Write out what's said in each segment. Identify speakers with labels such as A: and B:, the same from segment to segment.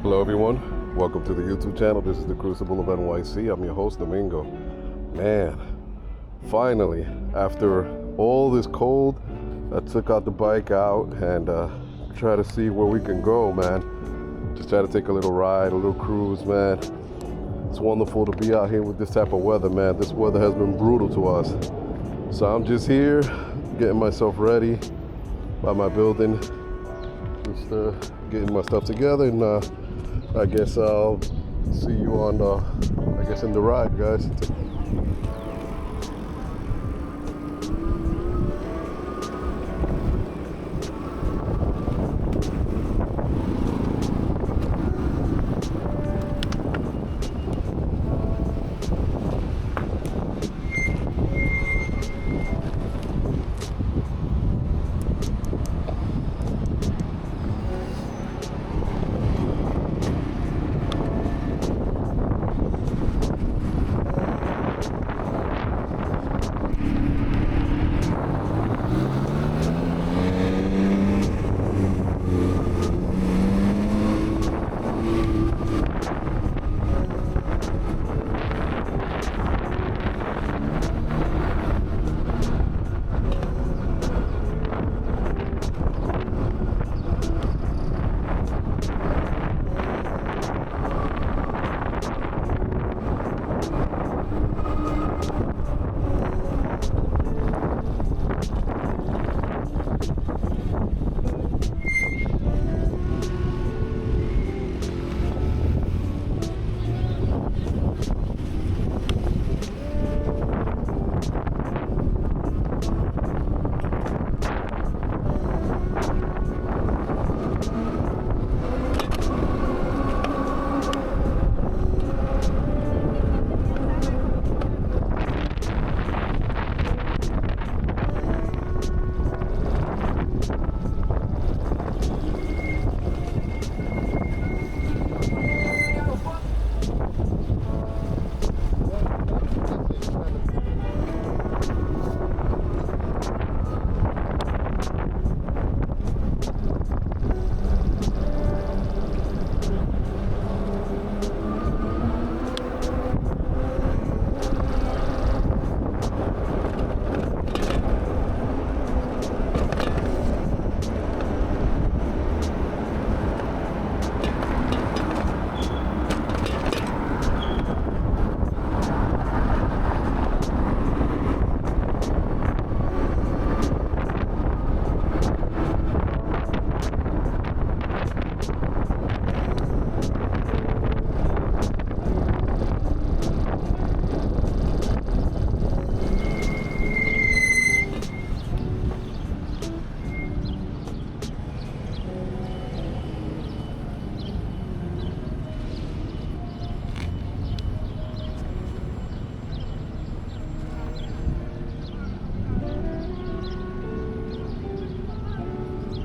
A: Hello everyone, welcome to the YouTube channel. This is the Crucible of NYC. I'm your host, Domingo. Man, finally, after all this cold, I took out the bike out and try to see where we can go, man. Just try to take a little ride, a little cruise, man. It's wonderful to be out here with this type of weather, man. This weather has been brutal to us. So I'm just here, getting myself ready by my building. Just getting my stuff together, and I guess I'll see you on, in the ride, guys.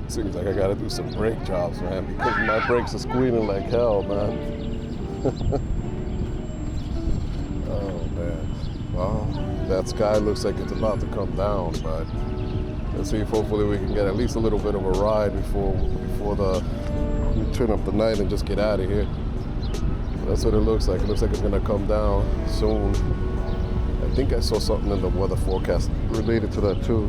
A: Seems like I gotta do some brake jobs, man, because my brakes are squealing like hell, man. Oh, man. Well, that sky looks like it's about to come down, but let's see if hopefully we can get at least a little bit of a ride before we turn up the night and just get out of here. That's what it looks like. It looks like it's gonna come down soon. I think I saw something in the weather forecast related to that too.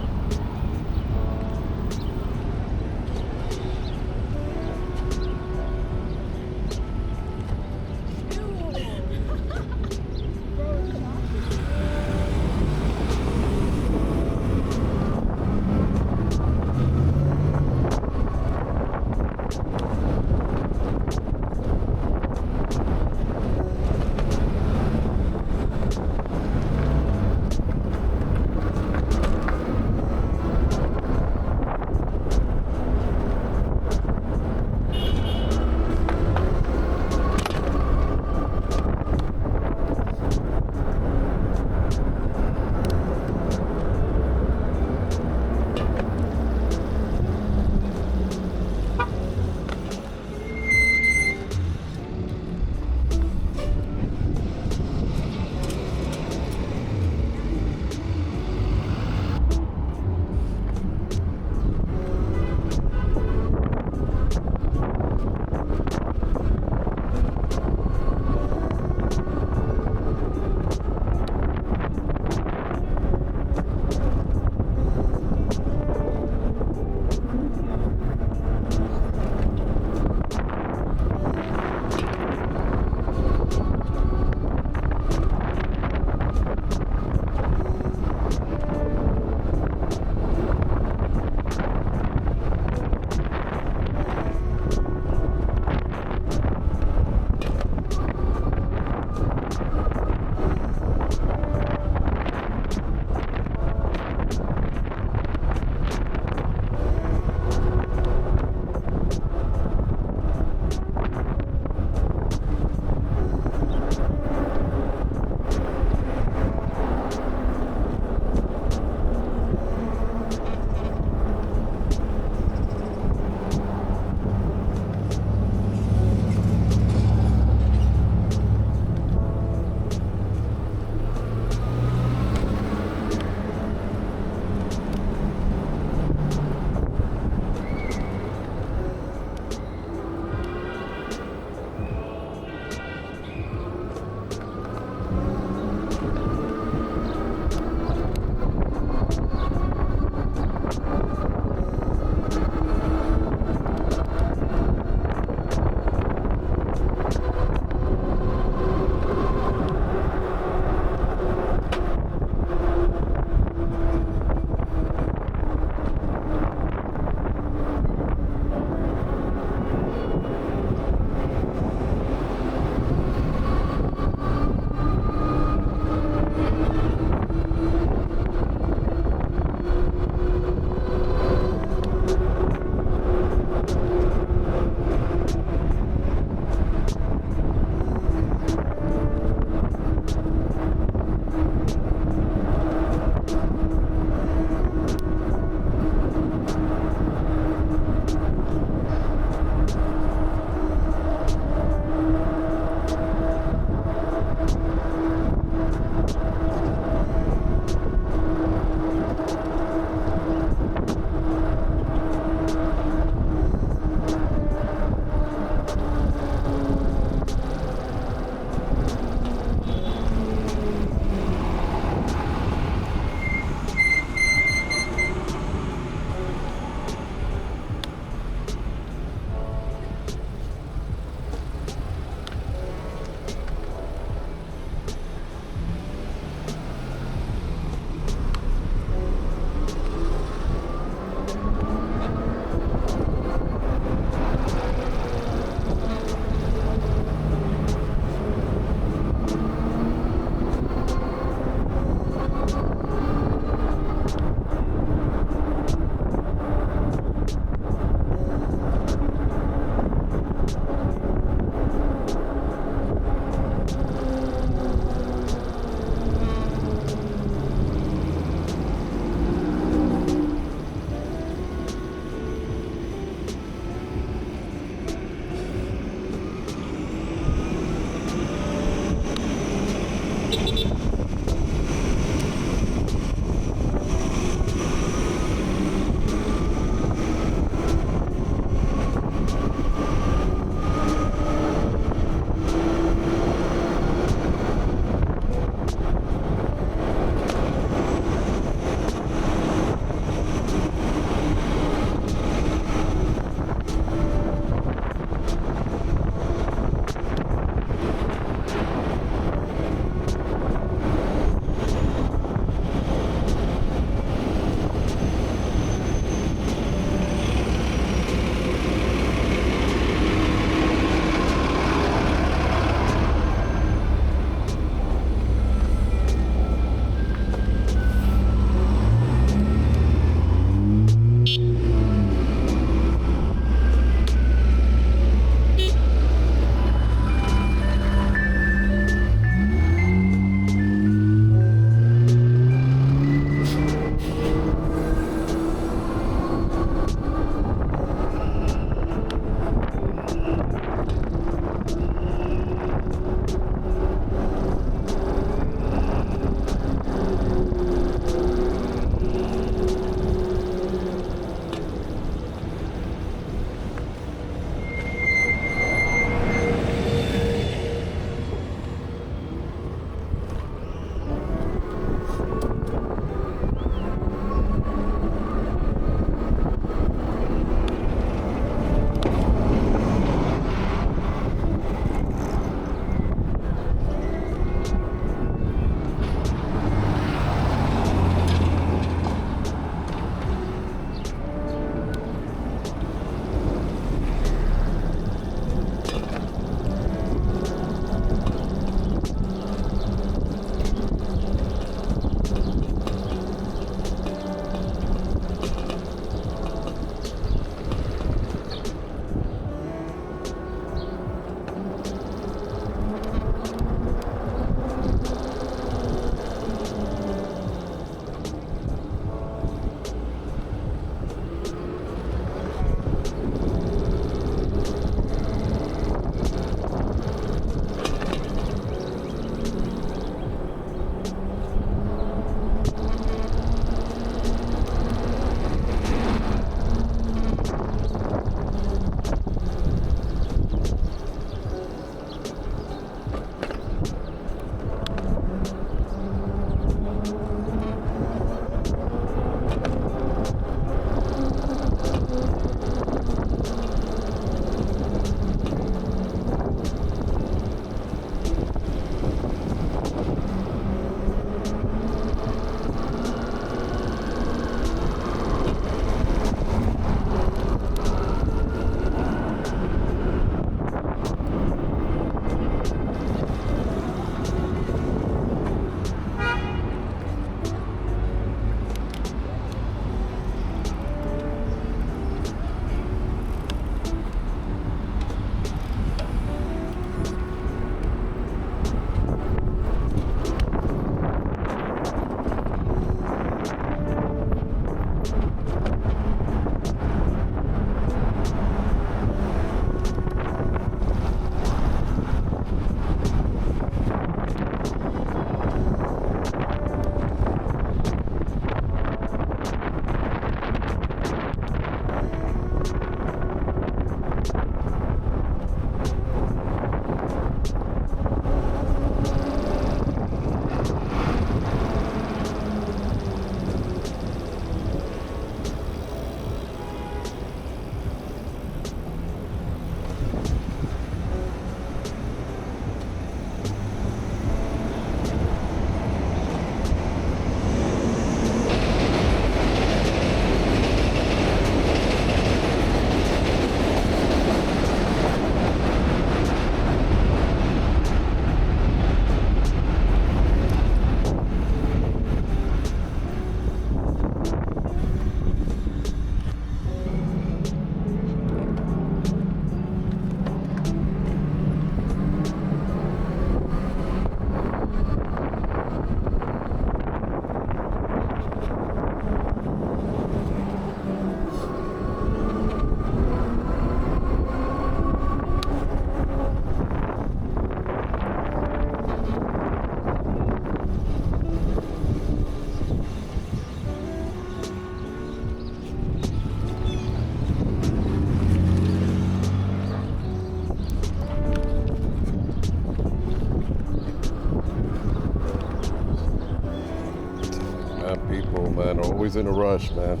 A: always in a rush, man.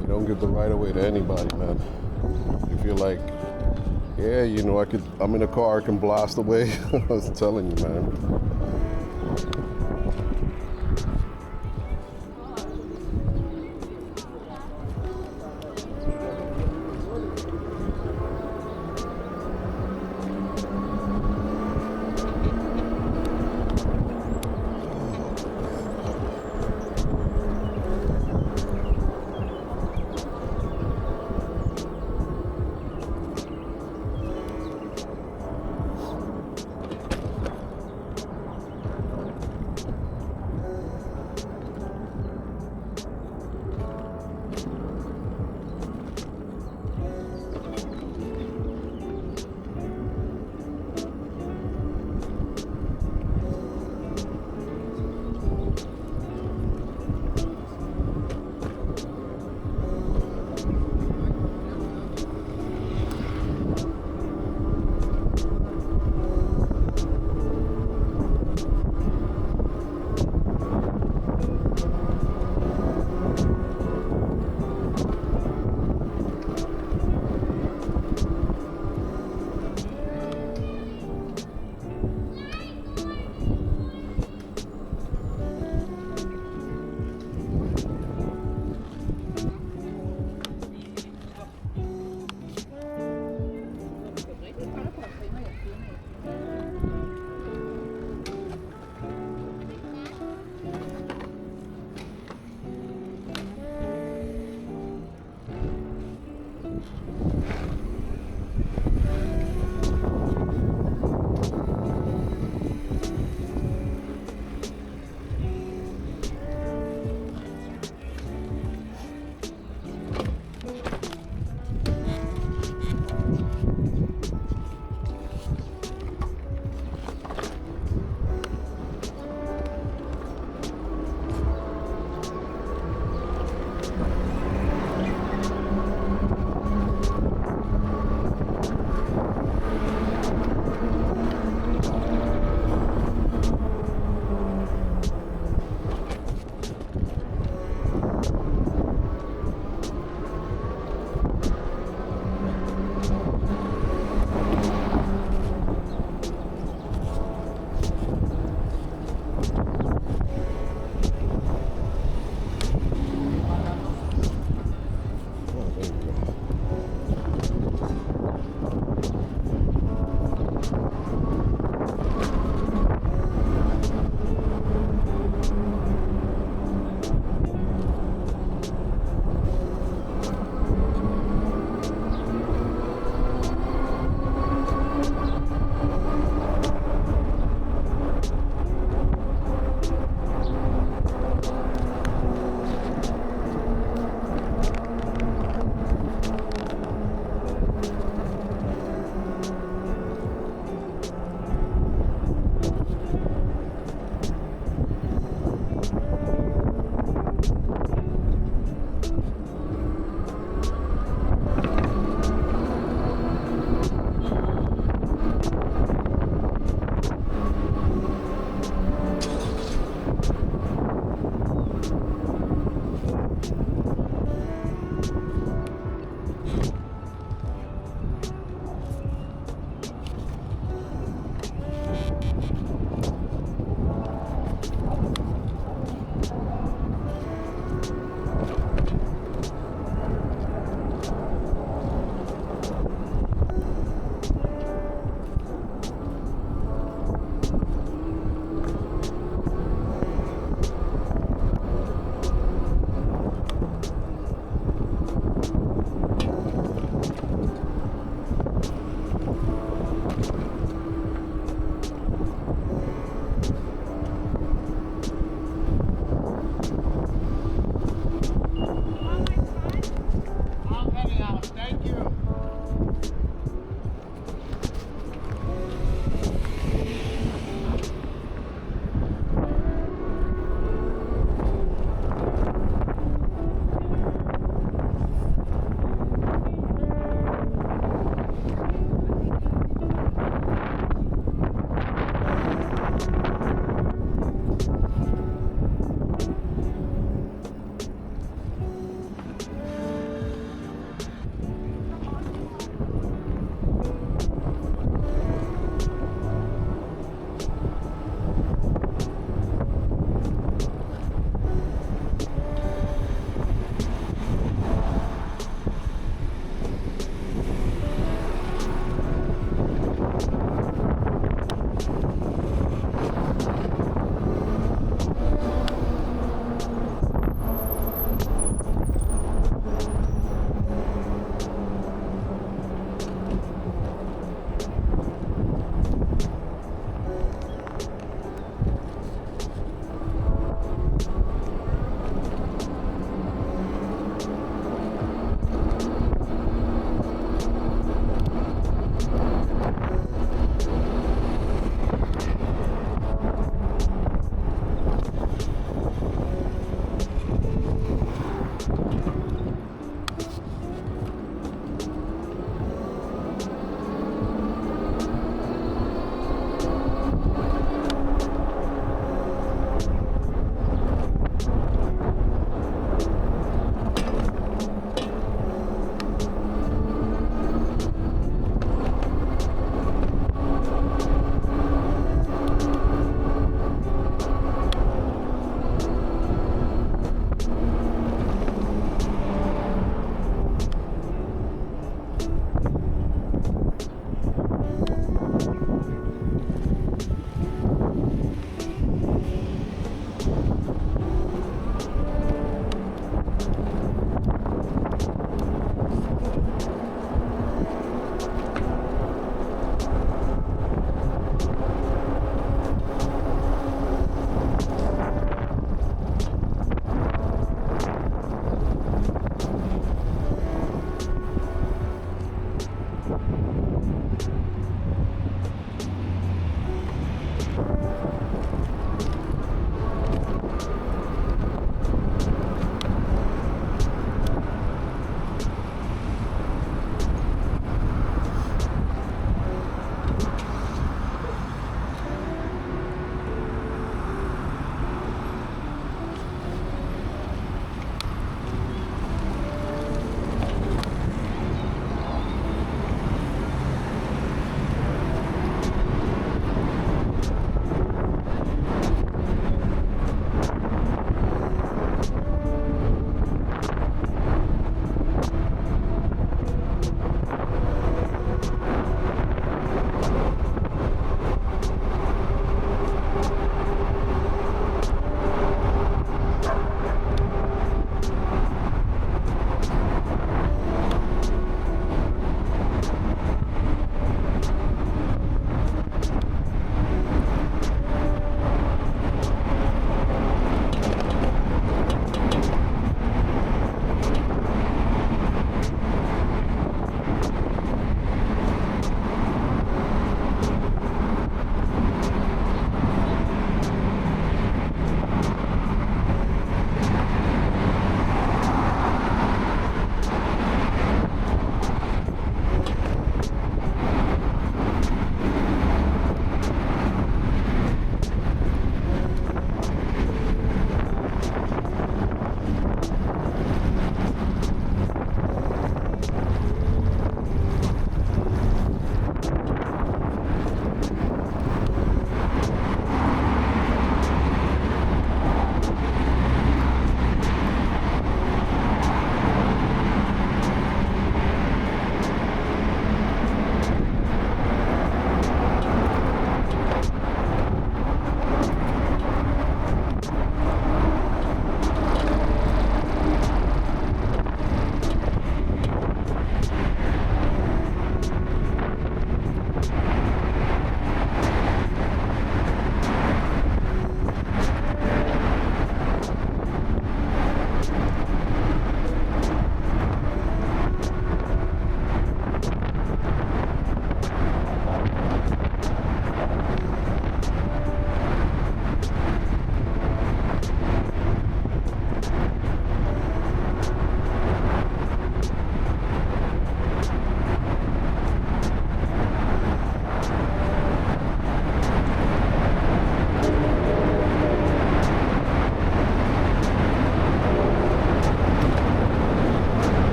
A: You don't give the right of way to anybody, man. You feel like, yeah, you know, I'm in a car, I can blast away. I was telling you, man.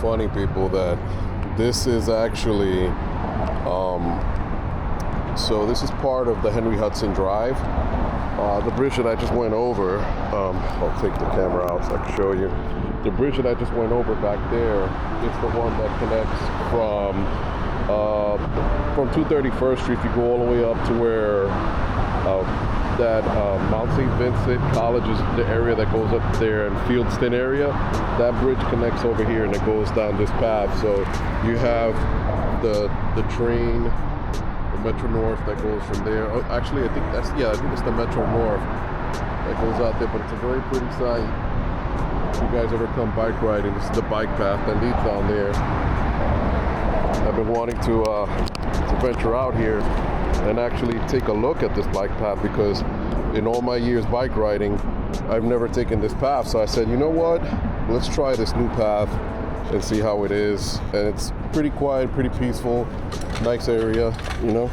A: funny, people, that this is actually, so this is part of the Henry Hudson Drive. The bridge that I just went over, I'll take the camera out so I can show you. The bridge that I just went over back there is the one that connects from 231st Street. If you go all the way up to where that Mount St. Vincent College is, the area that goes up there, and Fieldston area, that bridge connects over here and it goes down this path. So you have the train, the Metro North that goes from there. Oh, actually, I think it's the Metro North that goes out there, but it's a very pretty sight. If you guys ever come bike riding, this is the bike path that leads down there. I've been wanting to venture out here and actually take a look at this bike path, because in all my years bike riding, I've never taken this path. So I said, you know what? Let's try this new path and see how it is. And it's pretty quiet, pretty peaceful, nice area, you know,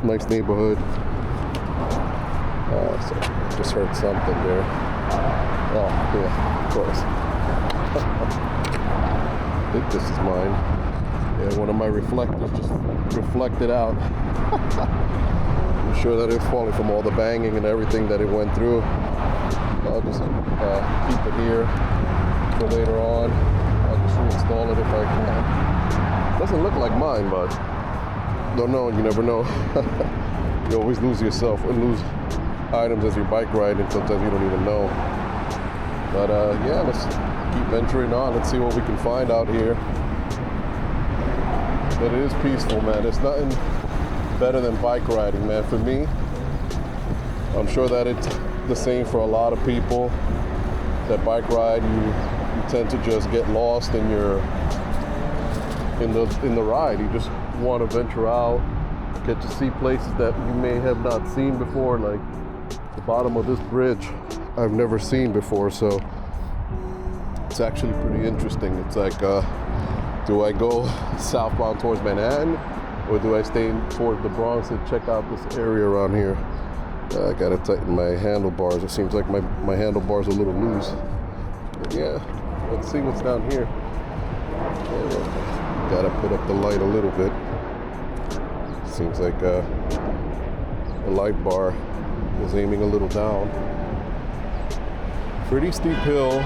A: nice neighborhood. So just heard something there. Oh, yeah, of course. I think this is mine. Yeah, one of my reflectors just reflected out. I'm sure that it's falling from all the banging and everything that it went through. I'll just keep it here for later on. I'll just reinstall it if I can. Doesn't look like mine, but don't know, you never know. You always lose yourself and lose items as you're bike riding. Sometimes you don't even know. But yeah, let's keep venturing on. Let's see what we can find out here. But it is peaceful, man. It's nothing better than bike riding, man. For me, I'm sure that it's the same for a lot of people that bike ride. You tend to just get lost in the ride. You just want to venture out, get to see places that you may have not seen before, like the bottom of this bridge I've never seen before. So it's actually pretty interesting. It's like, do I go southbound towards Manhattan, or do I stay towards the Bronx and check out this area around here? I gotta tighten my handlebars. It seems like my handlebars are a little loose. But yeah, let's see what's down here. Gotta put up the light a little bit. Seems like the light bar was aiming a little down. Pretty steep hill,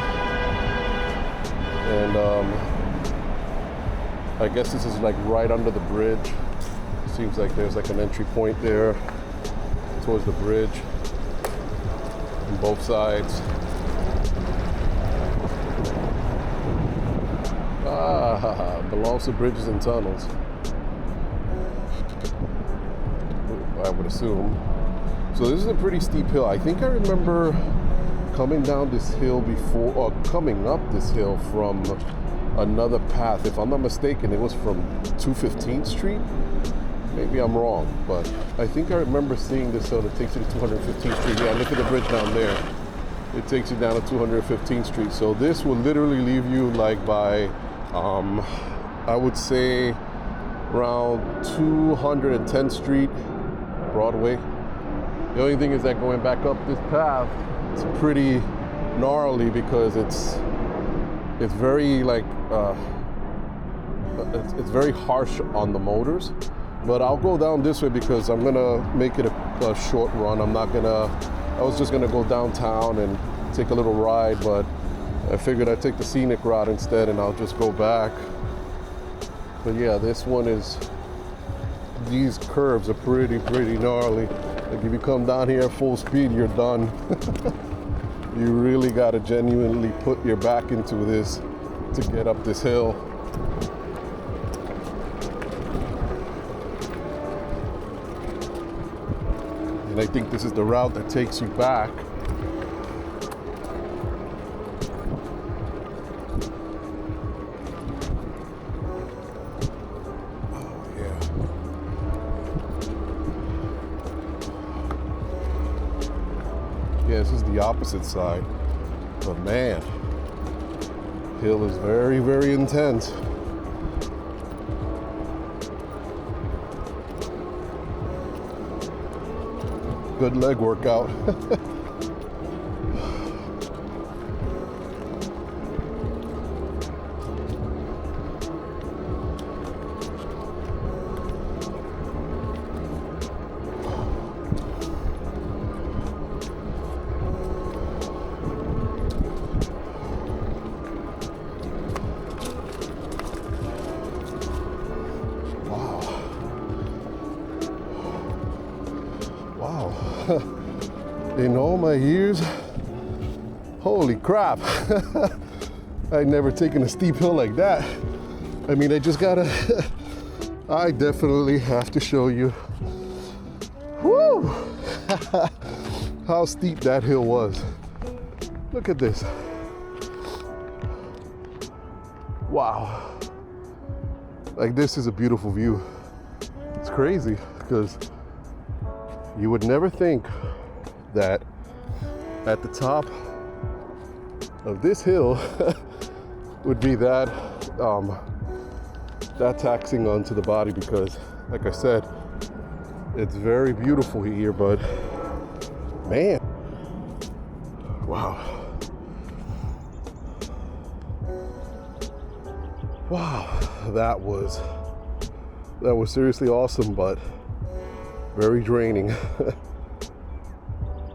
A: and I guess this is like right under the bridge. Seems like there's like an entry point there towards the bridge on both sides. Belongs to bridges and tunnels, I would assume. So this is a pretty steep hill. I think I remember coming down this hill before, or coming up this hill from another path. If I'm not mistaken, it was from 215th Street. Maybe I'm wrong, but I think I remember seeing this hill that takes you to 215th Street. Yeah, look at the bridge down there. It takes you down to 215th Street. So this will literally leave you like by, I would say around 210th Street, Broadway. The only thing is that going back up this path, it's pretty gnarly because it's very like it's very harsh on the motors. But I'll go down this way because I'm gonna make it a short run. I was just gonna go downtown and take a little ride, but I figured I'd take the scenic route instead, and I'll just go back. But yeah, this one is, these curves are pretty gnarly. Like if you come down here at full speed, you're done. You really gotta genuinely put your back into this to get up this hill. And I think this is the route that takes you back. Oh yeah. Yeah, this is the opposite side. But man, hill is very intense. Good leg workout. in all my years, holy crap. I'd never taken a steep hill like that. I mean, I just gotta, I definitely have to show you, whoo, how steep that hill was. Look at this. Wow. Like, this is a beautiful view. It's crazy because you would never think that at the top of this hill would be that that taxing onto the body, because like I said, it's very beautiful here, but man, wow. Wow, that was seriously awesome, but very draining.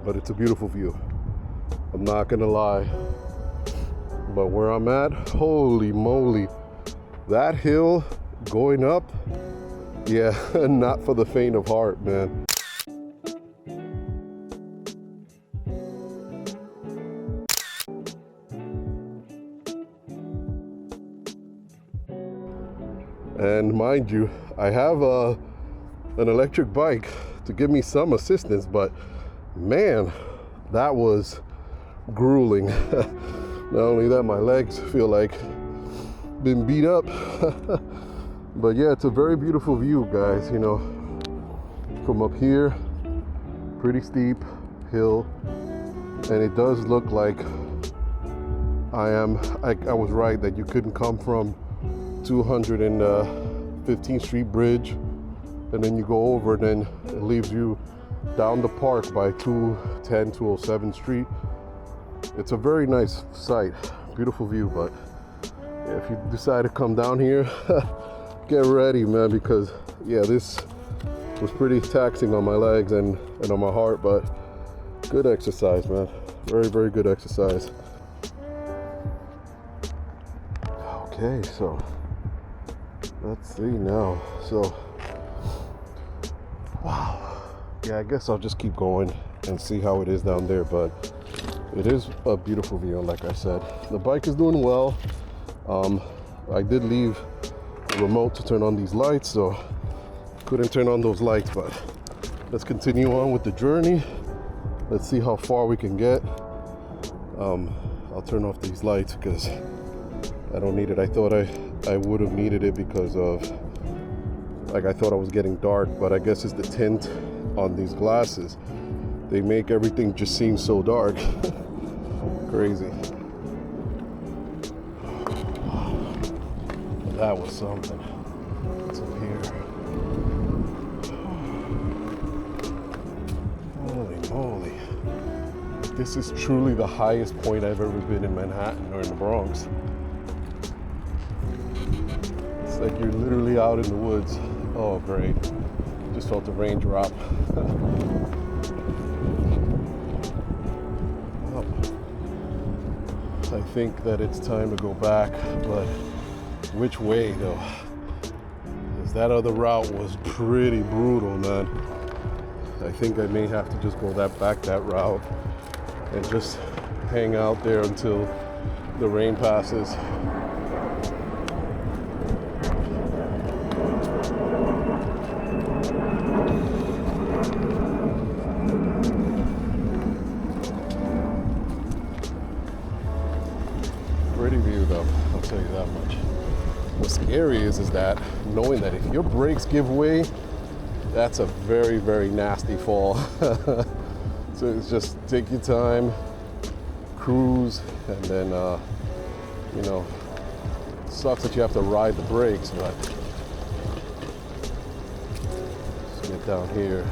A: But it's a beautiful view. I'm not gonna lie. But where I'm at, holy moly, that hill going up, yeah, not for the faint of heart, man. And mind you, I have an electric bike to give me some assistance, but man, that was grueling. Not only that, my legs feel like been beat up. But yeah, it's a very beautiful view, guys, you know, from up here, pretty steep hill, and it does look like I was right that you couldn't come from 215th Street Bridge and then you go over, and then it leaves you down the park by 210, 207 Street. It's a very nice site, beautiful view, but yeah, if you decide to come down here, get ready, man, because yeah, this was pretty taxing on my legs and on my heart, but good exercise, man. Very, very good exercise. Okay, so let's see now. So, wow. Yeah, I guess I'll just keep going and see how it is down there, but it is a beautiful view, like I said. The bike is doing well. I did leave the remote to turn on these lights, so couldn't turn on those lights, but let's continue on with the journey. Let's see how far we can get. I'll turn off these lights because I don't need it. I thought I would have needed it because of, like, I thought I was getting dark, but I guess it's the tint on these glasses. They make everything just seem so dark. Crazy. That was something. What's up here? Holy moly. This is truly the highest point I've ever been in Manhattan or in the Bronx. It's like you're literally out in the woods. Oh, great. Just felt the rain drop. Well, I think that it's time to go back, but which way though? Because that other route was pretty brutal, man. I think I may have to just go back that route and just hang out there until the rain passes. Pretty view though, I'll tell you that much. What's scary is that knowing that if your brakes give way, that's a very, very nasty fall. So it's just take your time, cruise, and then, you know, it sucks that you have to ride the brakes, but let's get down here.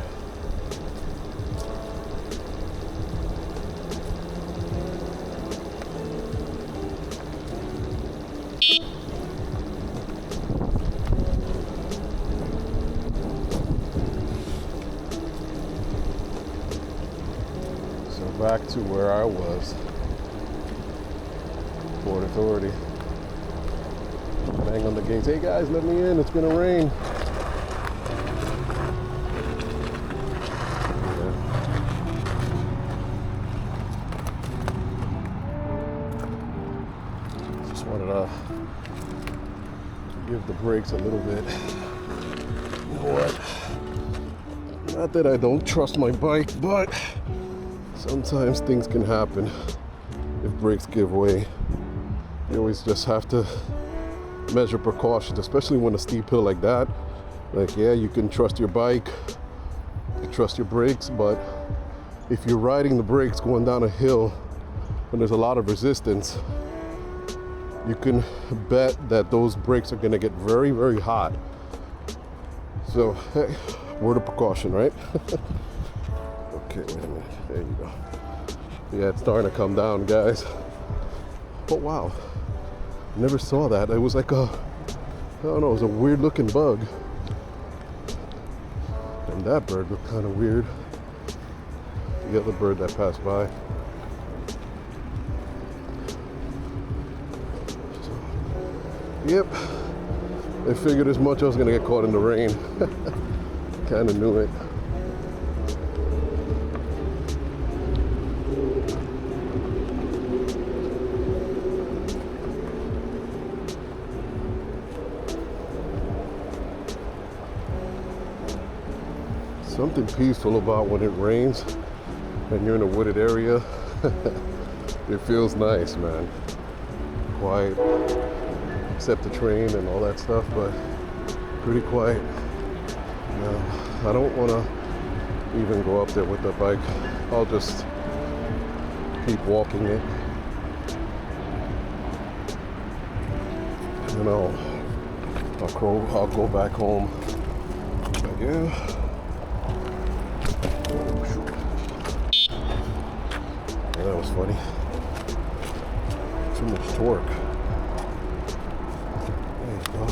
A: Back to where I was. Port Authority. Bang on the gates. Hey guys, let me in. It's gonna rain. Yeah. Just wanted to give the brakes a little bit. You know what? Not that I don't trust my bike, but sometimes things can happen if brakes give way. You always just have to measure precautions, especially when a steep hill like that. Like, yeah, you can trust your bike, you can trust your brakes, but if you're riding the brakes going down a hill and there's a lot of resistance, you can bet that those brakes are gonna get very, very hot. So, hey, word of precaution, right? Okay, wait a minute, there you go. Yeah, it's starting to come down, guys. Oh, wow. Never saw that. It was like a, I don't know, it was a weird looking bug. And that bird looked kind of weird. The other bird that passed by. So, yep. I figured as much I was gonna get caught in the rain. Kind of knew it. Something peaceful about when it rains and you're in a wooded area. It feels nice, man. Quiet, except the train and all that stuff, but pretty quiet. Now, I don't want to even go up there with the bike. I'll just keep walking it. And then I'll go back home. But yeah. That was funny. Too much torque. There you go.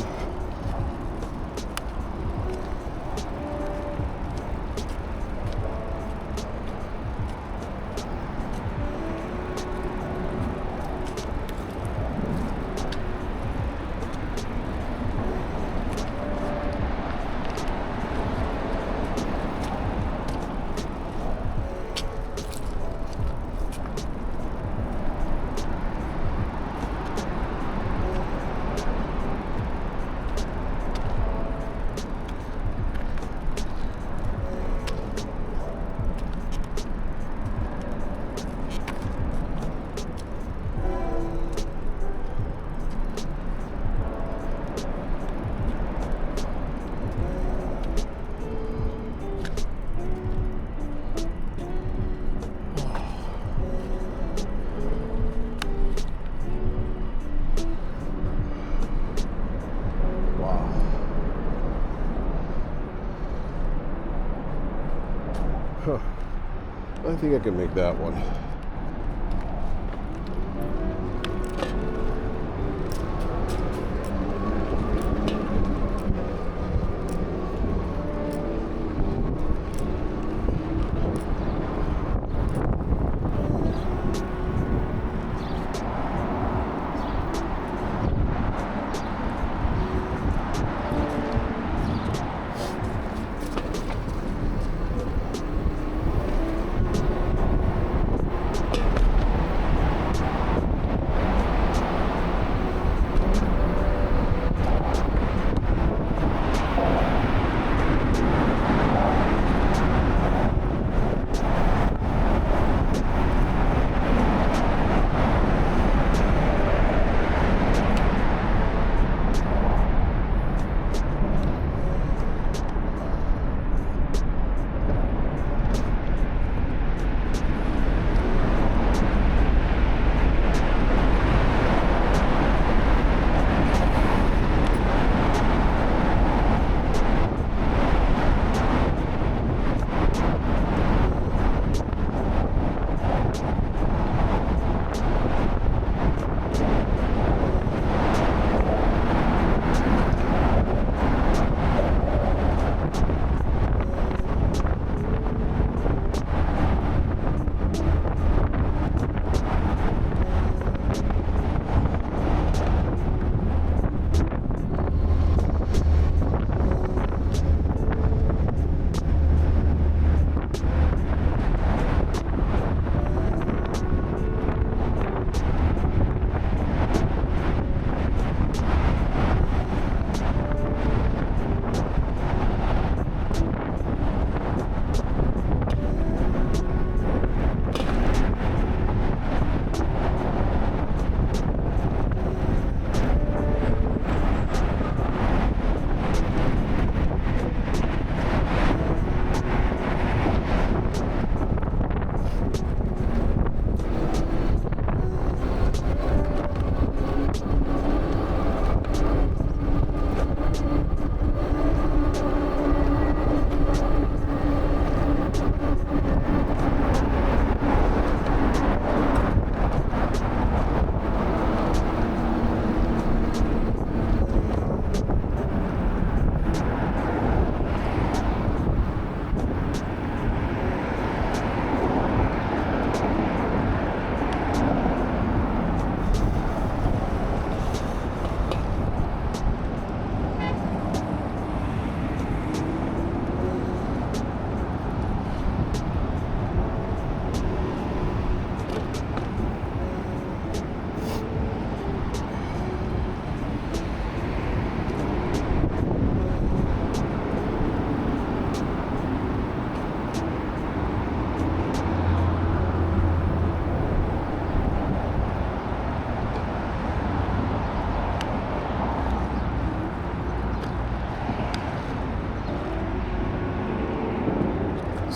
A: I think I can make that one.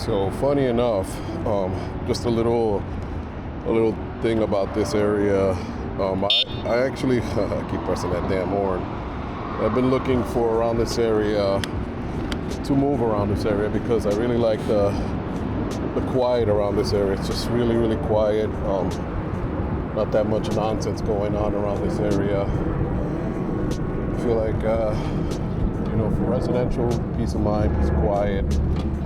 A: So funny enough, just a little thing about this area. I actually I keep pressing that damn horn. I've been looking for around this area to move around this area because I really like the quiet around this area. It's just really quiet. Not that much nonsense going on around this area. I feel like for residential, peace of mind, peace of quiet,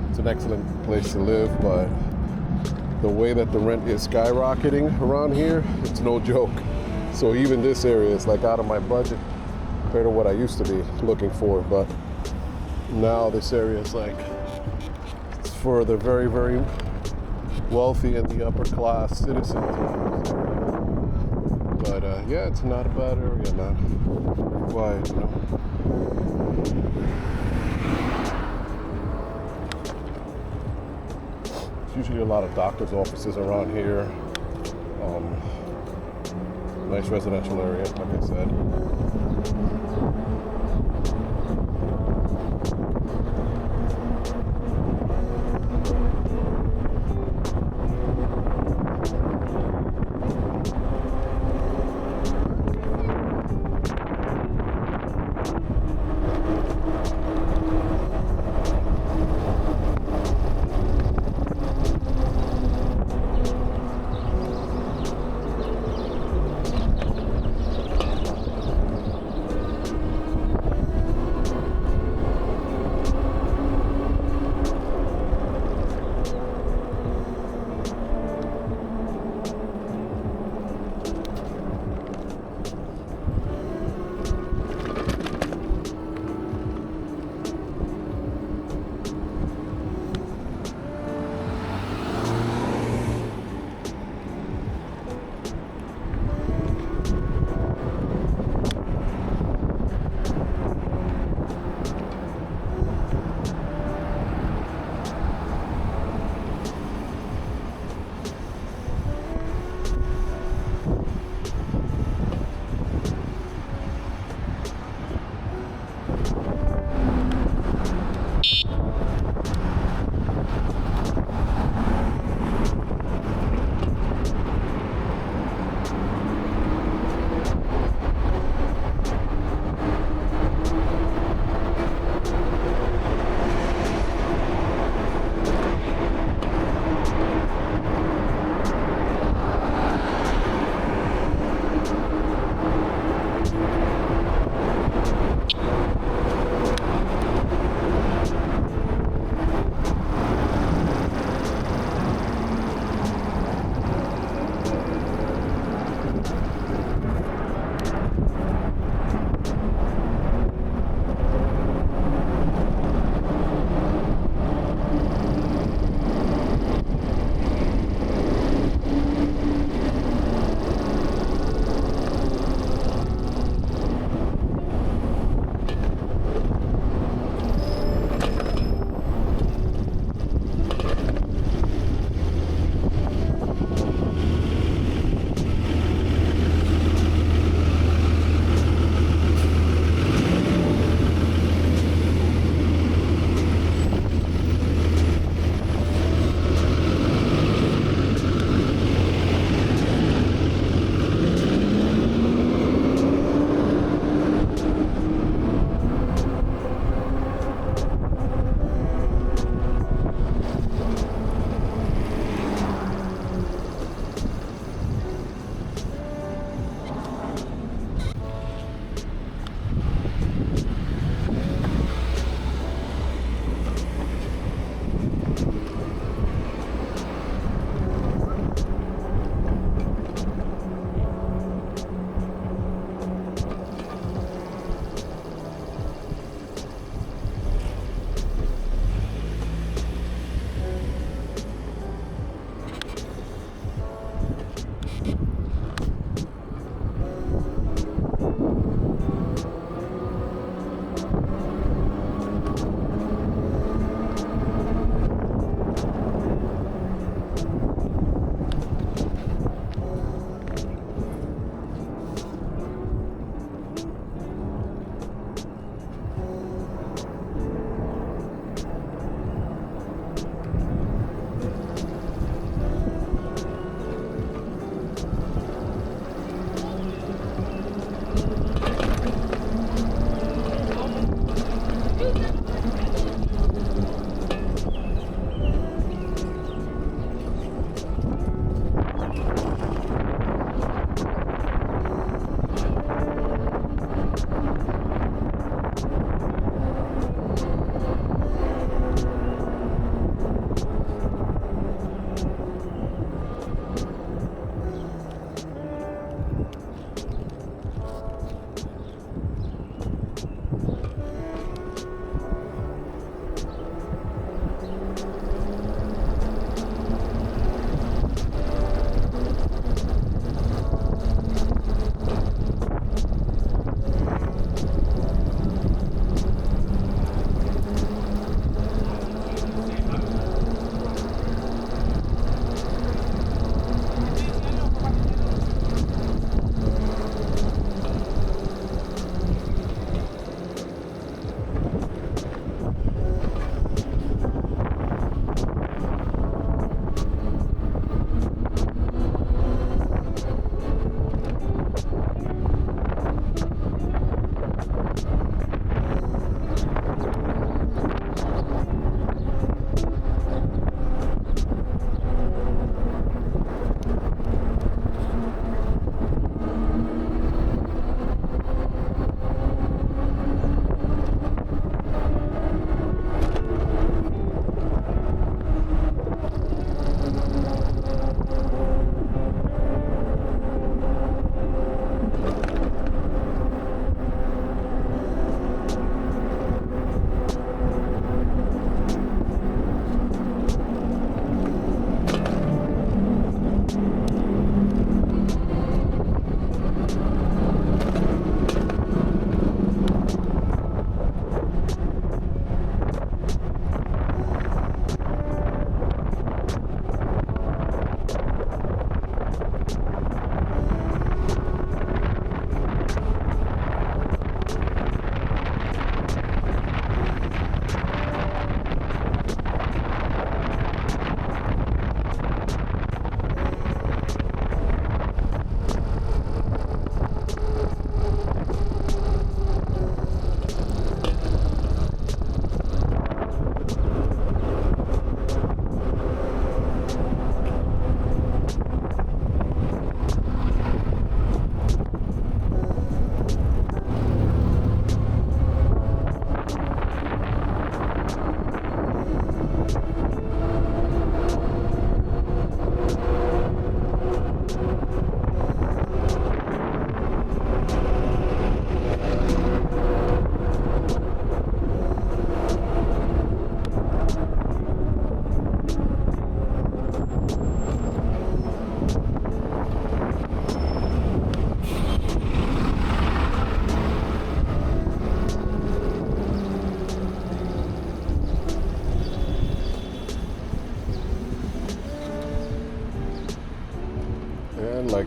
A: it's an excellent place to live. But the way that the rent is skyrocketing around here, it's no joke. So even this area is like out of my budget compared to what I used to be looking for. But now this area is like, it's for the very wealthy and the upper class citizens around this area. But yeah, it's not a bad area, man. Very quiet, There's usually a lot of doctor's offices around here. Nice residential area, like I said.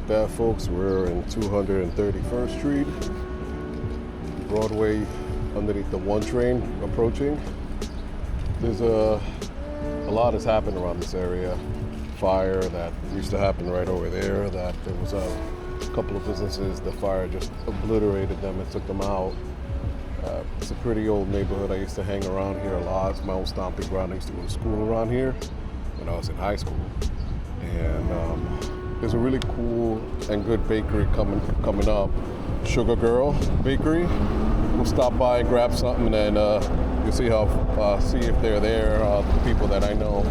A: that, folks. We're in 231st Street, Broadway, underneath the 1 train approaching. There's a lot has happened around this area. Fire that used to happen right over there, that there was a couple of businesses, the fire just obliterated them and took them out. It's a pretty old neighborhood. I used to hang around here a lot. It's my old stomping ground. I used to go to school around here when I was in high school. And there's a really cool and good bakery coming up, Sugargirl Bakery. We'll stop by and grab something, and then you'll see if they're there. The people that I know.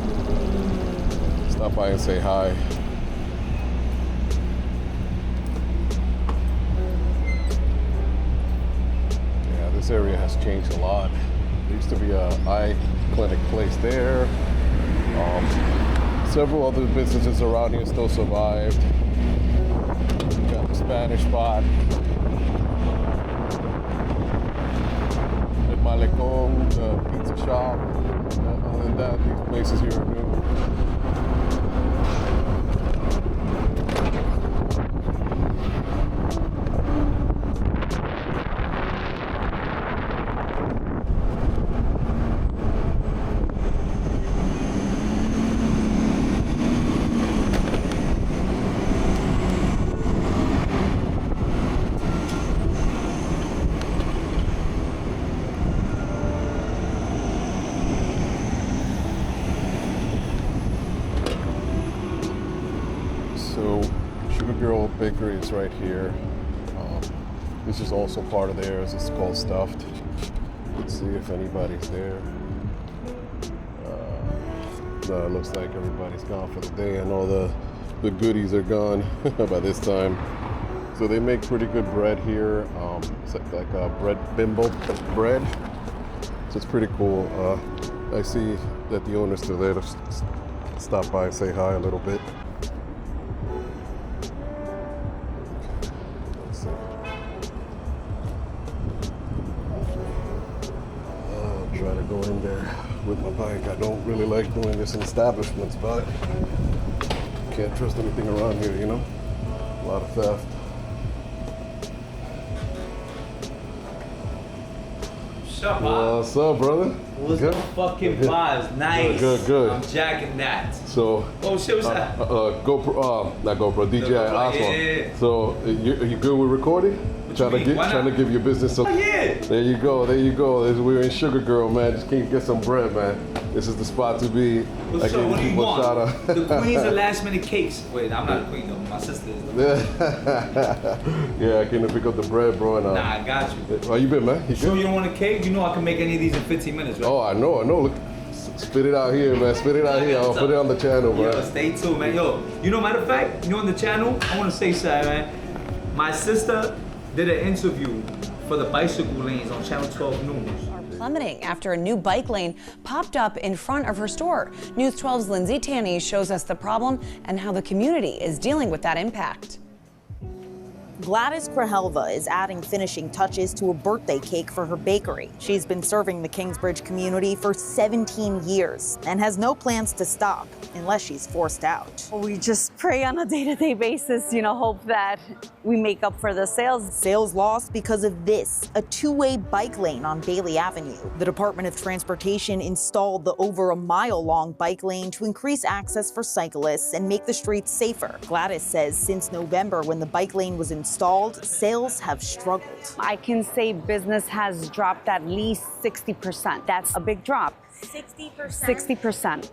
A: Stop by and say hi. Yeah, this area has changed a lot. There used to be an eye clinic place there. Several other businesses around here still survived. Got the Spanish spot. El Malecón, the pizza shop. Other than that, these places here are new. So Sugargirl Bakery is right here. This is also part of theirs. It's called Stuffed. Let's see if anybody's there. No, it looks like everybody's gone for the day, and all the goodies are gone by this time. So they make pretty good bread here. It's like a bread bimbo bread. So it's pretty cool. I see that the owner's still there to stop by and say hi a little bit. Try to go in there with my bike. I don't really like doing this in establishments, but can't trust anything around here, you know? A lot of theft.
B: Shut up.
A: What's up, brother?
B: What's the fucking vibes? Nice.
A: Good.
B: I'm jacking that.
A: So,
B: oh shit, what's that?
A: GoPro, not GoPro, DJI Osmo.
B: Yeah.
A: So, you good with recording? Trying to give your business some.
B: Oh, yeah.
A: There you go. We're in Sugargirl, man. Just can't get some bread, man. This is the spot to be.
B: What's up? What do you want? The queen's of last minute cakes. Wait, I'm not a queen though. My sister is.
A: Yeah, I came to pick up the bread, bro. And,
B: nah, I got you.
A: How you been, man? You
B: sure you don't want a cake? You know I can make any of these in 15 minutes, right?
A: Oh, I know. Look, spit it out here, man. Spit it out here. I'll put it on the channel, man.
B: Yo, stay tuned, man. Yo, matter of fact, on the channel, I want to say something, man. My sister did an interview for the bicycle lanes on Channel 12 News.
C: Plummeting after a new bike lane popped up in front of her store. News 12's Lindsay Tanney shows us the problem and how the community is dealing with that impact.
D: Gladys Krahelva is adding finishing touches to a birthday cake for her bakery. She's been serving the Kingsbridge community for 17 years and has no plans to stop unless she's forced out.
E: We just pray on a day-to-day basis, hope that we make up for the sales.
D: Sales lost because of this, a two-way bike lane on Bailey Avenue. The Department of Transportation installed the over a mile-long bike lane to increase access for cyclists and make the streets safer. Gladys says since November, when the bike lane was installed, sales have struggled.
E: I can say business has dropped at least 60%. That's a big drop.
D: 60%?
E: 60%.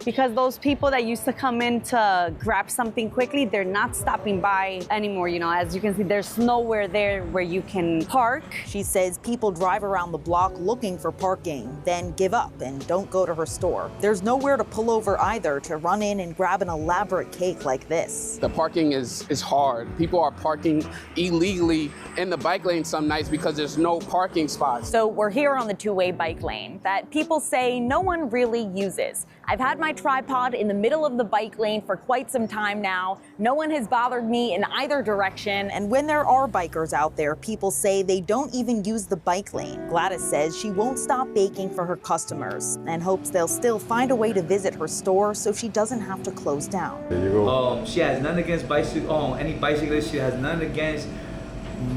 E: Because those people that used to come in to grab something quickly, they're not stopping by anymore. As you can see, there's nowhere there where you can park.
D: She says people drive around the block looking for parking, then give up and don't go to her store. There's nowhere to pull over either to run in and grab an elaborate cake like this.
F: The parking is hard. People are parking illegally in the bike lane some nights because there's no parking spots.
E: So we're here on the two-way bike lane that people say no one really
D: uses. I've had my tripod in the middle of the bike lane for quite some time now. No one has bothered me in either direction. And when there are bikers out there, people say they don't even use the bike lane. Gladys says she won't stop baking for her customers and hopes they'll still find a way to visit her store so she doesn't have to close down.
A: There you go.
B: She has none against any bicyclists. She has none against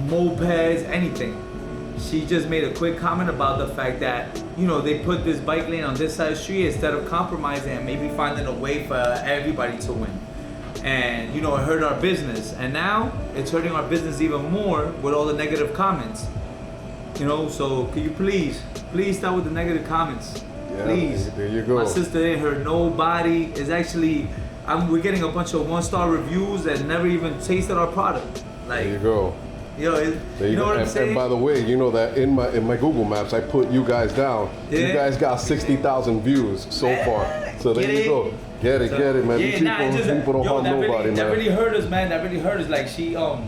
B: mopeds, anything. She just made a quick comment about the fact that, you know, they put this bike lane on this side of the street instead of compromising and maybe finding a way for everybody to win. And, you know, it hurt our business. And now it's hurting our business even more with all the negative comments. You know, so can you please start with the negative comments.
A: Yeah,
B: Please.
A: there you go.
B: My sister ain't hurt nobody. It's actually, we're getting a bunch of 1-star reviews that never even tasted our product. Like,
A: There you go.
B: Yo,
A: There
B: you know
A: go.
B: what I'm saying?
A: And by the way, you know that in my Google Maps, I put you guys down. You
B: Yeah.
A: guys got 60,000 views so far. So there
B: Get
A: you
B: it?
A: go. Get it, man. These people don't harm nobody,
B: that
A: man.
B: really hurt us, man. That really hurt us. Like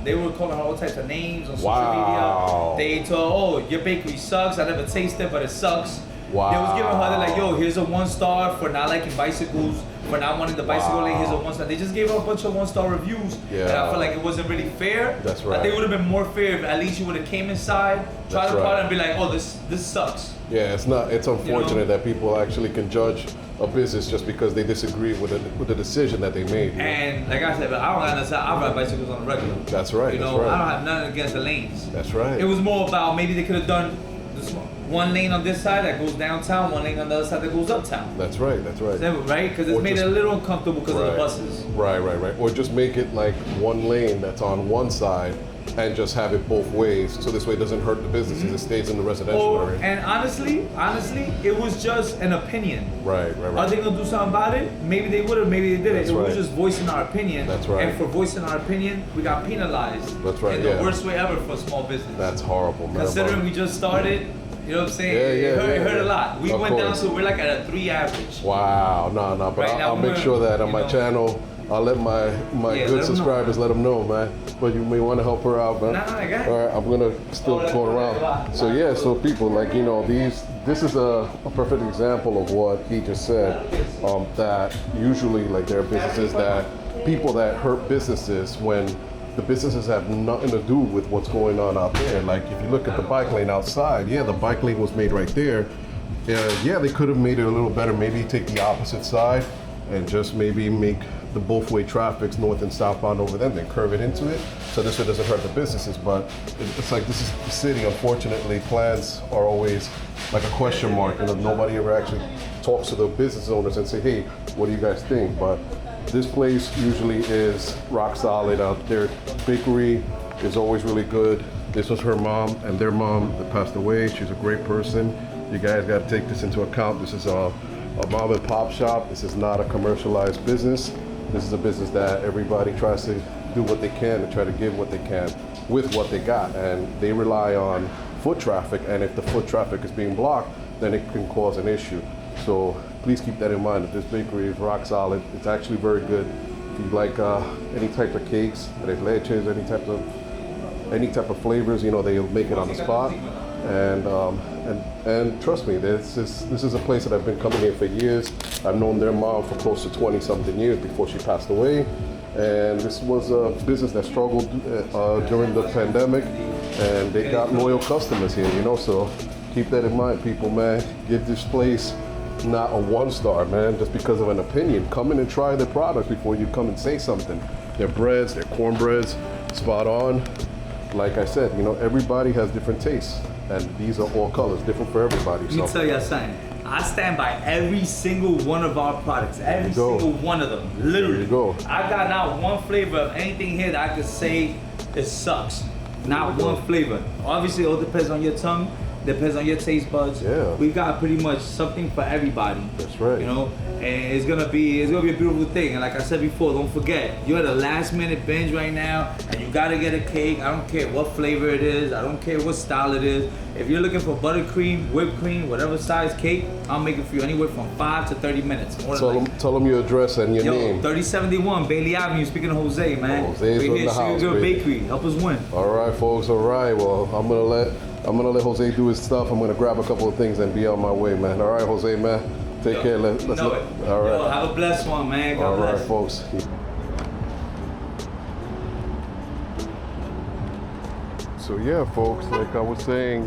B: they were calling her all types of names on social
A: Wow.
B: media. They told, oh, your bakery sucks. I never tasted, but it sucks.
A: Wow.
B: They was giving her, they're like, yo, here's a 1-star for not liking bicycles, for not wanting the bicycle lane. Here's a 1-star. They just gave her a bunch of 1-star reviews.
A: Yeah.
B: And I feel like it wasn't really fair.
A: That's right.
B: I think it would have been more fair if at least you would have came inside, tried
A: That's
B: the
A: right.
B: product, and be like, oh, this sucks.
A: Yeah, it's unfortunate that people actually can judge a business just because they disagree with the decision that they made. You know?
B: And like I said, but I don't got nothing. I ride bicycles on the regular.
A: That's right.
B: You know,
A: that's right.
B: I don't have nothing against the lanes.
A: That's right.
B: It was more about maybe they could have done this one lane on this side that goes downtown, one lane on the other side that goes uptown.
A: That's right. That's right.
B: Right? Because it's
A: Or
B: made
A: just-
B: it a little uncomfortable because of the
A: Right.
B: buses.
A: Right. Or just make it like one lane that's on one side and just have it both ways, so this way it doesn't hurt the businesses. It stays in the residential area.
B: And honestly, it was just an opinion.
A: Right.
B: Are they gonna do something about it? Maybe they would have, maybe they didn't.
A: That's
B: It was
A: right.
B: just voicing our opinion.
A: That's right.
B: And for voicing our opinion, we got penalized.
A: That's right,
B: In
A: yeah.
B: the worst way ever for a small business.
A: That's horrible, man.
B: Considering we just started, you know what I'm saying?
A: Yeah,
B: It hurt a lot. We
A: Of
B: went down
A: course.
B: to, we're like at a 3 average.
A: Wow, no, but
B: Right now
A: I'll make
B: we're-
A: sure that on
B: you
A: my
B: know.
A: channel, I'll let my
B: Yeah, let
A: good
B: 'em
A: subscribers let them know, man. But you may want to help her out, man.
B: Nah, I got it.
A: All right, I'm gonna still
B: Oh,
A: go around. So yeah, so people like this is a perfect example of what he just said. That usually like there are businesses that people that hurt businesses when the businesses have nothing to do with what's going on out there. Like if you look at the bike lane outside, yeah, the bike lane was made right there. Yeah, they could have made it a little better. Maybe take the opposite side and just maybe make the both-way traffics north and southbound over them, then curve it into it. So this way it doesn't hurt the businesses. But it's like this is the city. Unfortunately, plans are always like a question mark. You know, nobody ever actually talks to the business owners and say, hey, what do you guys think? But this place usually is rock solid out there. Bakery is always really good. This was her mom and their mom that passed away. She's a great person. You guys got to take this into account. This is a mom and pop shop. This is not a commercialized business. This is a business that everybody tries to do what they can and try to give what they can with what they got. And they rely on foot traffic. And if the foot traffic is being blocked, then it can cause an issue. So please keep that in mind that this bakery is rock solid. It's actually very good. If you like any type of cakes, tres leches, any type of flavors, you know, they'll make it on the spot. And trust me, this is a place that I've been coming here for years. I've known their mom for close to 20-something years before she passed away. And this was a business that struggled during the pandemic, and they got loyal customers here, you know, so keep that in mind, people, man. Give this place not a 1-star, man, just because of an opinion. Come in and try their product before you come and say something. Their breads, their cornbreads, spot on. Like I said, you know, everybody has different tastes, and these are all colors, different for everybody.
B: Let me tell y'all something. I stand by every single one of our products, every single one of them, literally.
A: There you go.
B: I got not one flavor of anything here that I could say it sucks. Not one flavor. Obviously, it all depends on your tongue, depends on your taste buds.
A: Yeah.
B: We got pretty much something for everybody.
A: That's right.
B: You know, and it's gonna be a beautiful thing. And like I said before, don't forget, you're at a last minute binge right now, and you gotta get a cake. I don't care what flavor it is. I don't care what style it is. If you're looking for buttercream, whipped cream, whatever size cake, I'll make it for you anywhere from 5 to 30 minutes.
A: Tell them your address and your name.
B: 3071 Bailey Avenue. Speaking of Jose, man.
A: Jose's in the house,
B: Sugargirl
A: baby.
B: Bakery. Help us win.
A: All right, folks. All right. Well, I'm gonna let Jose do his stuff. I'm gonna grab a couple of things and be on my way, man. All right, Jose, man. Take care. Let's
B: know
A: look.
B: it.
A: All right.
B: Yo, have a blessed one, man. God
A: All right,
B: bless.
A: folks. So yeah, folks, like I was saying,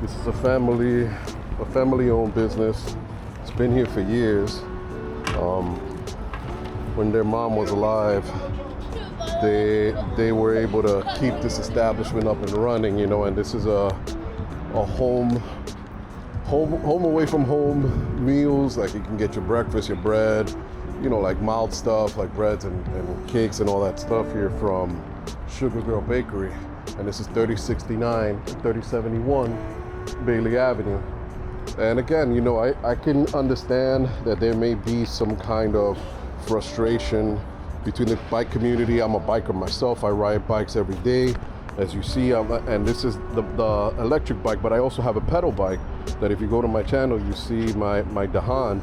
A: this is a family-owned business. It's been here for years. When their mom was alive, they were able to keep this establishment up and running, and this is a home away from home meals. Like you can get your breakfast, your bread, like mild stuff like breads and cakes and all that stuff here from Sugargirl Bakery. And this is 3069, 3071 Bailey Avenue. And again, I can understand that there may be some kind of frustration between the bike community. I'm a biker myself. I ride bikes every day. As you see, and this is the electric bike, but I also have a pedal bike that if you go to my channel, you see my Dahan.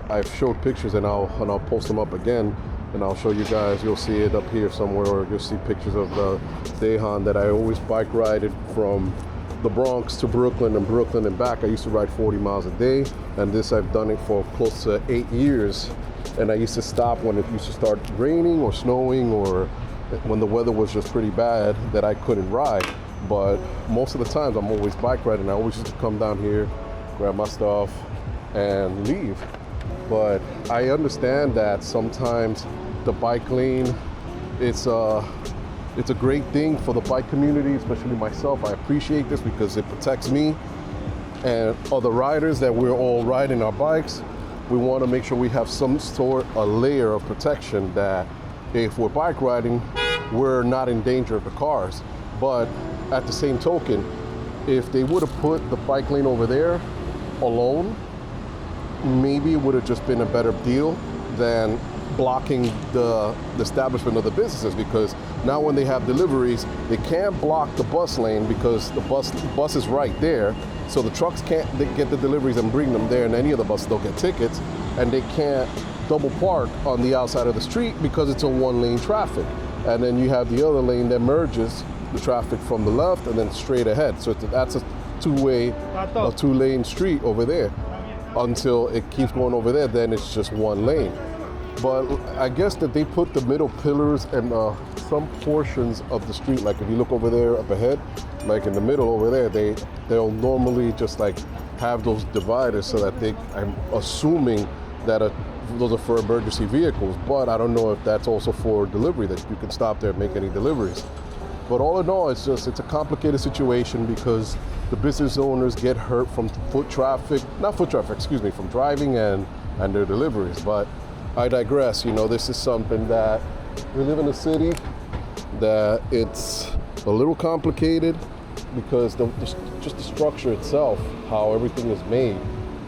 A: I've showed pictures and I'll post them up again, and I'll show you guys. You'll see it up here somewhere, or you'll see pictures of the Dahan that I always bike ride from the Bronx to Brooklyn and back. I used to ride 40 miles a day, and this I've done it for close to 8 years. And I used to stop when it used to start raining or snowing, or when the weather was just pretty bad that I couldn't ride. But most of the times I'm always bike riding. I always used to come down here, grab my stuff, and leave. But I understand that sometimes the bike lane, it's a great thing for the bike community, especially myself. I appreciate this because it protects me and other riders that we're all riding our bikes. We want to make sure we have a layer of protection that if we're bike riding, we're not in danger of the cars. But at the same token, if they would have put the bike lane over there alone, maybe it would have just been a better deal than blocking the establishment of the businesses, because now when they have deliveries, they can't block the bus lane because the bus is right there. So the trucks can't get the deliveries and bring them there, and any of the buses don't get tickets, and they can't double park on the outside of the street because it's a one-lane traffic. And then you have the other lane that merges the traffic from the left and then straight ahead. So that's a two-lane street over there until it keeps going over there. Then it's just one lane. But I guess that they put the middle pillars and some portions of the street, like if you look over there up ahead, like in the middle over there, they'll normally just like have those dividers so that I'm assuming that those are for emergency vehicles, but I don't know if that's also for delivery, that you can stop there and make any deliveries. But all in all, it's a complicated situation because the business owners get hurt from from driving and their deliveries. But I digress. This is something that we live in a city that it's a little complicated because just the structure itself, how everything is made.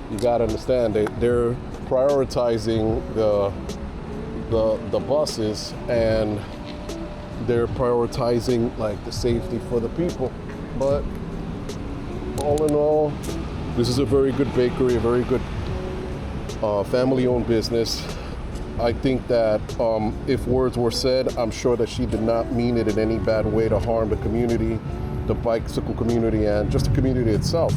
A: You gotta understand they're prioritizing the buses, and they're prioritizing like the safety for the people. But all in all, this is a very good bakery, a very good family-owned business. I think that if words were said, I'm sure that she did not mean it in any bad way to harm the community, the bicycle community, and just the community itself.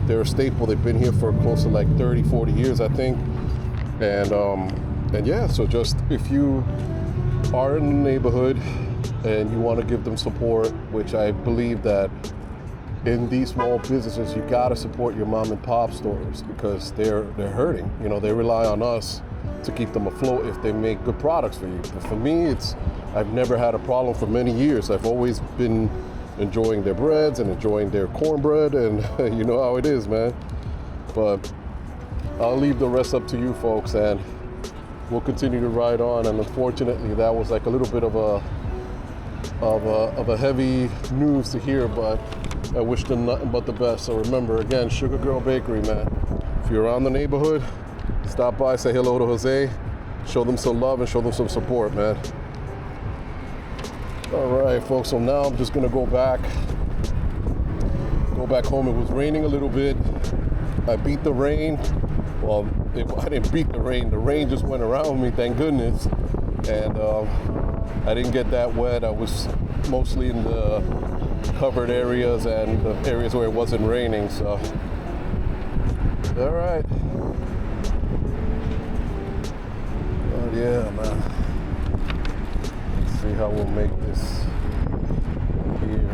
A: They're a staple. They've been here for close to like 30, 40 years, I think. And yeah, so just if you are in the neighborhood and you want to give them support, which I believe that in these small businesses, you gotta support your mom and pop stores because they're hurting. They rely on us to keep them afloat if they make good products for you. But for me, I've never had a problem for many years. I've always been enjoying their breads and enjoying their cornbread, and you know how it is, man. But I'll leave the rest up to you folks, and we'll continue to ride on. And unfortunately, that was like a little bit of a heavy news to hear, but I wish them nothing but the best. So remember, again, Sugargirl Bakery, man. If you're around the neighborhood, stop by, say hello to Jose, show them some love and show them some support, man. All right, folks, so now I'm just gonna go back home. It was raining a little bit. I beat the rain. Well, I didn't beat the rain just went around me, thank goodness. And I didn't get that wet. I was mostly in the covered areas and the areas where it wasn't raining, so All right. Oh yeah, man. Let's see how we'll make this here.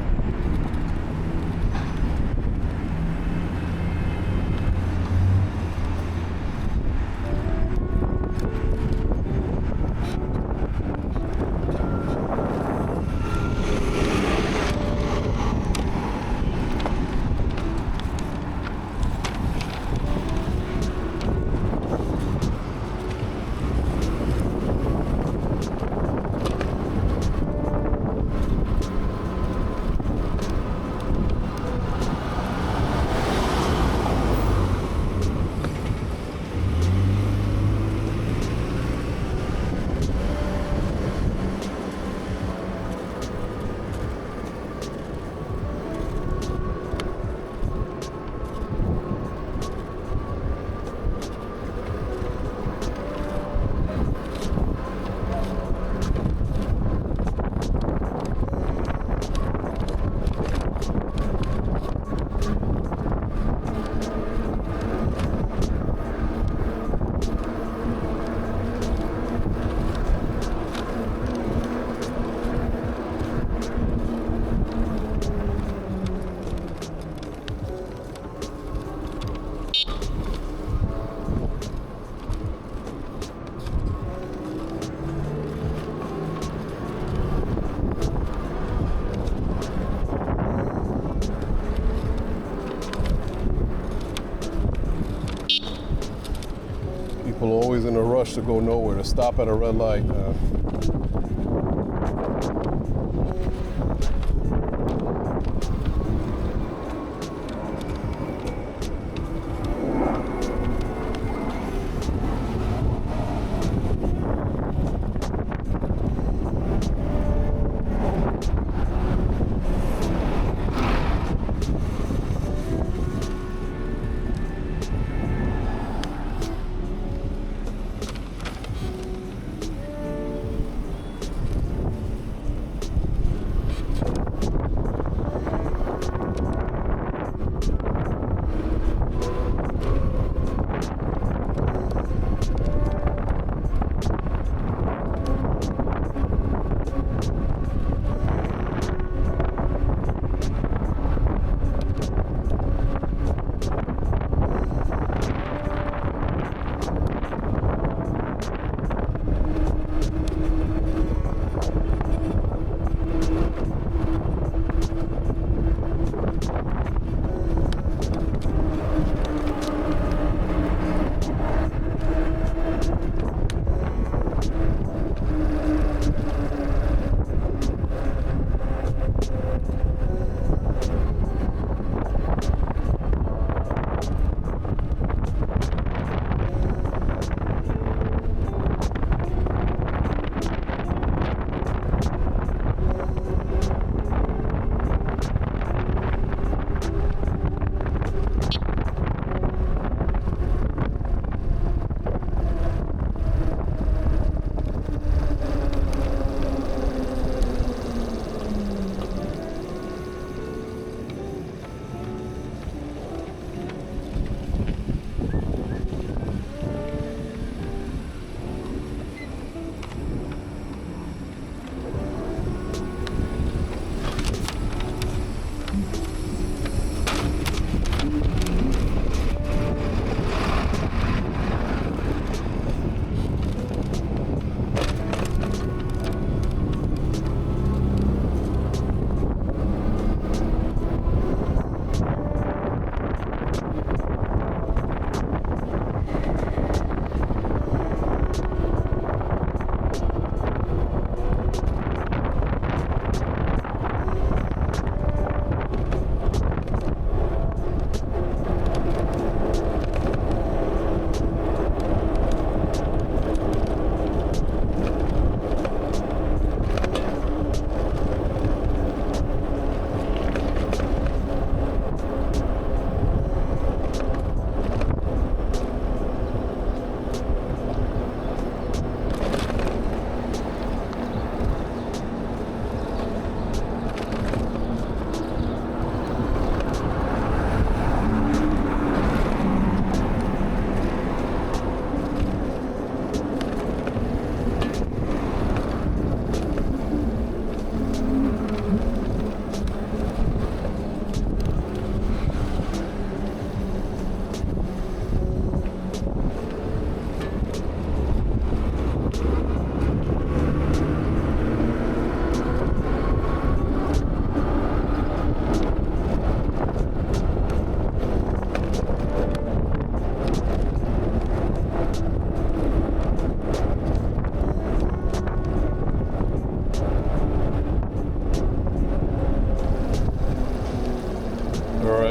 A: People are always in a rush to go nowhere, to stop at a red light.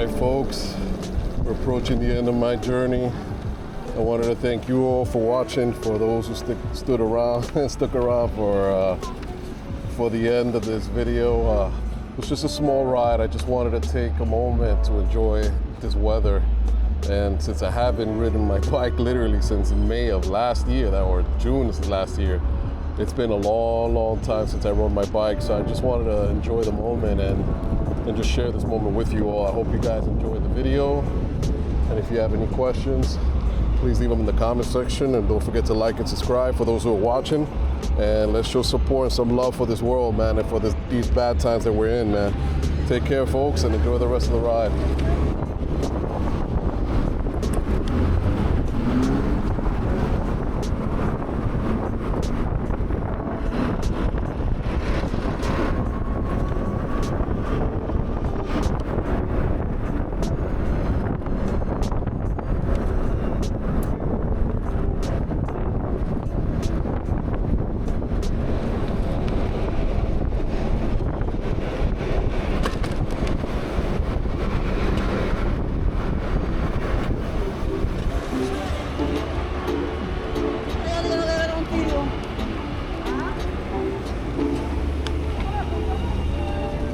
A: right, folks, we're approaching the end of my journey. I wanted to thank you all for watching, for those who stuck around for the end of this video. It was just a small ride. I just wanted to take a moment to enjoy this weather. And since I haven't ridden my bike literally since May of last year, or June of last year, it's been a long, long time since I rode my bike. So I just wanted to enjoy the moment and just share this moment with you all. I hope you guys enjoyed the video. And if you have any questions, please leave them in the comment section, and don't forget to like and subscribe for those who are watching. And let's show support and some love for this world, man, and for these bad times that we're in, man. Take care, folks, and enjoy the rest of the ride.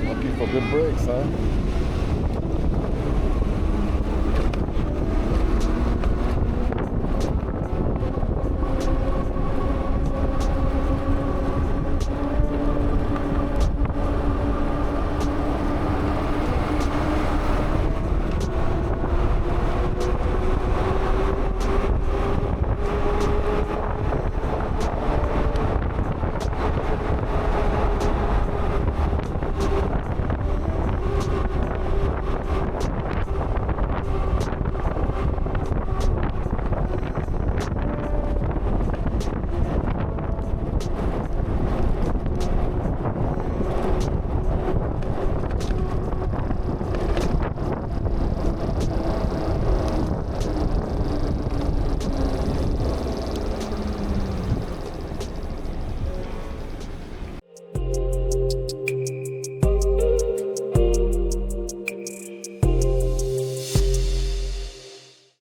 A: Lucky for good brakes, huh?